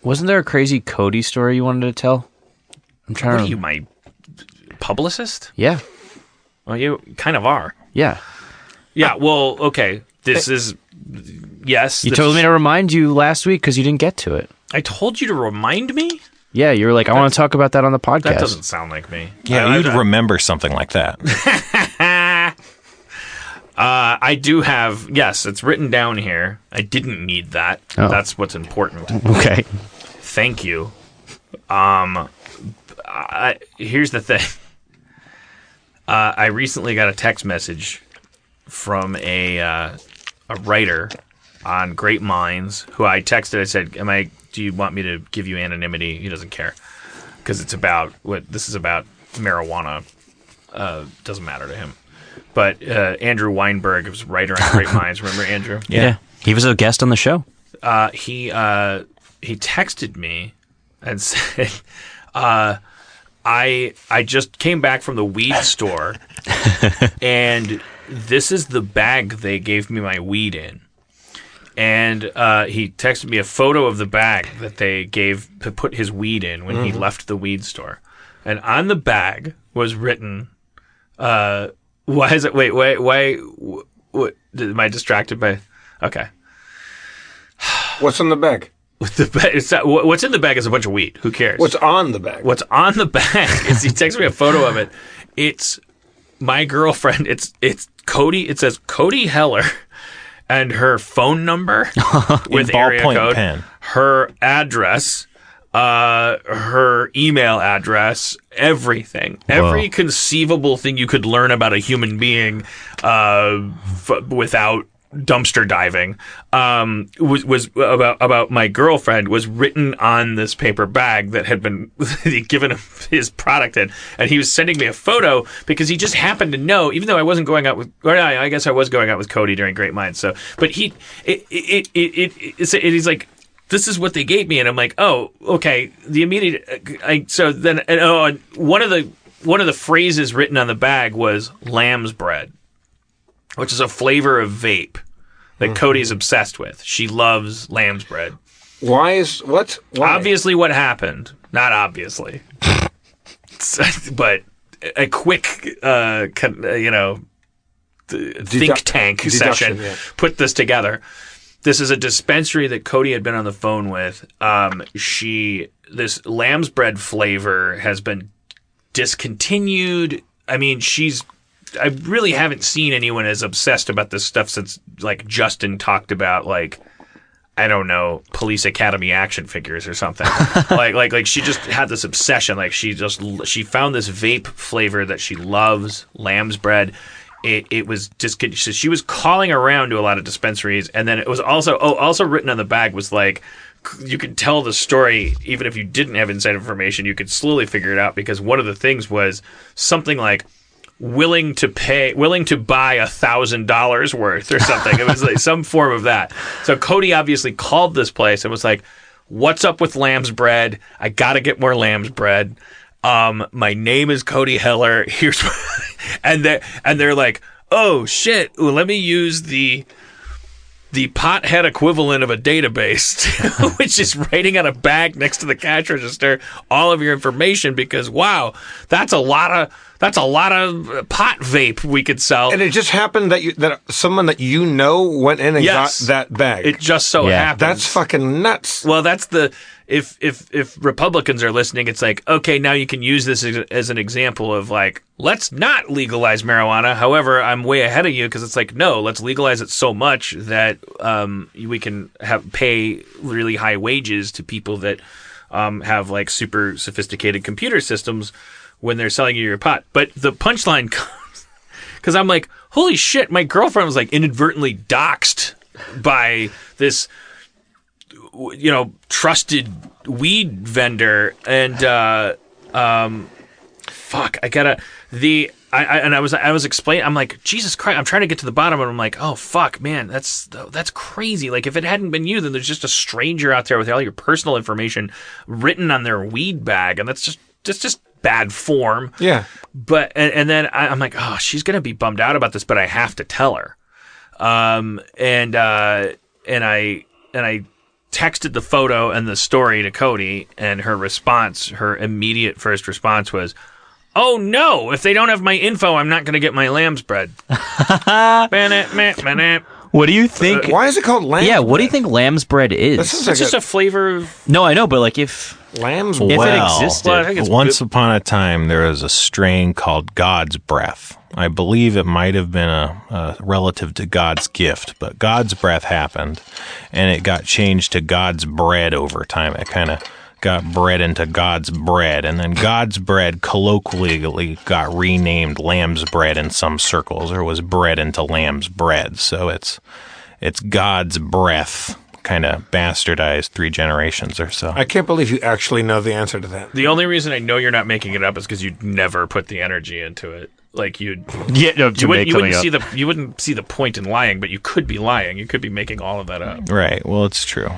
Wasn't there a crazy Cody story you wanted to tell? I'm trying What to... are you, my publicist? Yeah. Well, you kind of are. Yeah. Yeah, well, okay. This is... Yes. You told me to remind you last week because you didn't get to it. I told you to remind me? Yeah, you were like, I want to talk about that on the podcast. That doesn't sound like me. Yeah, you'd remember something like that. I do have... Yes, it's written down here. I didn't need that. Oh. That's what's important. Okay. Thank you. Here's the thing. I recently got a text message from a writer on Great Minds who I texted. I said, do you want me to give you anonymity? He doesn't care because it's about what this is about marijuana. Doesn't matter to him. But Andrew Weinberg was a writer on Great Minds. Remember Andrew? Yeah. He was a guest on the show. He texted me and said, I just came back from the weed store, and this is the bag they gave me my weed in. And he texted me a photo of the bag that they put his weed in when he left the weed store. And on the bag was written, why is it, why, what, am I distracted by, okay. What's in the bag? What's in the bag is a bunch of weed. Who cares? What's on the bag? What's on the bag is he texted me a photo of it. It's my girlfriend. It's Cody. It says Cody Heller and her phone number with area code, pen. her address, her email address, everything. Whoa. Every conceivable thing you could learn about a human being without dumpster diving was about my girlfriend was written on this paper bag that had been given him his product in, and he was sending me a photo because he just happened to know, even though I wasn't going out with, or I guess I was going out with Cody during Great Minds, so but he's like, this is what they gave me, and I'm like, oh, okay. The immediate one of the phrases written on the bag was lamb's bread, which is a flavor of vape that Cody's obsessed with. She loves lamb's bread. Why? Obviously what happened. Not obviously. But a quick, think tank session put this together. This is a dispensary that Cody had been on the phone with. This lamb's bread flavor has been discontinued. I mean, I really haven't seen anyone as obsessed about this stuff since, like, Justin talked about, like, I don't know, Police Academy action figures or something. like she just had this obsession. Like, she found this vape flavor that she loves, lamb's bread. It was just, she was calling around to a lot of dispensaries, and then it was also written on the bag was like, you could tell the story even if you didn't have inside information. You could slowly figure it out because one of the things was something like willing to buy $1,000 worth or something. It was like some form of that. So Cody obviously called this place and was like, "What's up with lamb's bread? I got to get more lamb's bread. My name is Cody Heller. Here's," and they're like, "Oh shit! Well, let me use the pothead equivalent of a database," which is writing on a bag next to the cash register all of your information because wow, that's a lot of pot vape we could sell. And it just happened that someone that you know went in and got that bag. It just so happened. That's fucking nuts. Well, that's if Republicans are listening, it's like, okay, now you can use this as an example of like, let's not legalize marijuana. However, I'm way ahead of you because it's like, no, let's legalize it so much that we can pay really high wages to people that have like super sophisticated computer systems when they're selling you your pot. But the punchline comes because I'm like, holy shit, my girlfriend was like inadvertently doxxed by this, trusted weed vendor, and fuck, I was explaining, I'm like, Jesus Christ, I'm trying to get to the bottom, and I'm like, oh fuck, man, that's crazy. Like, if it hadn't been you, then there's just a stranger out there with all your personal information written on their weed bag, and that's just bad form. Yeah. But and then I'm like, oh, she's gonna be bummed out about this, but I have to tell her. And I texted the photo and the story to Cody, and her immediate first response was, "Oh no, if they don't have my info, I'm not going to get my lamb's bread." What do you think? Why is it called lamb's bread? Yeah, what do you think lamb's bread is? It's just a flavor of... No, I know, but like if lamb's if bread. it existed. Well, I think it's Once upon a time, there was a strain called God's Breath. I believe it might have been a relative to God's gift, but God's Breath happened, and it got changed to God's Bread over time. It kind of got bred into God's Bread, and then God's Bread colloquially got renamed Lamb's Bread in some circles, or was bred into Lamb's Bread. So it's God's Breath, kind of bastardized 3 generations or so. I can't believe you actually know the answer to that. The only reason I know you're not making it up is because you'd never put the energy into it. Like you wouldn't see the point in lying, but you could be lying. You could be making all of that up. Right. Well, it's true.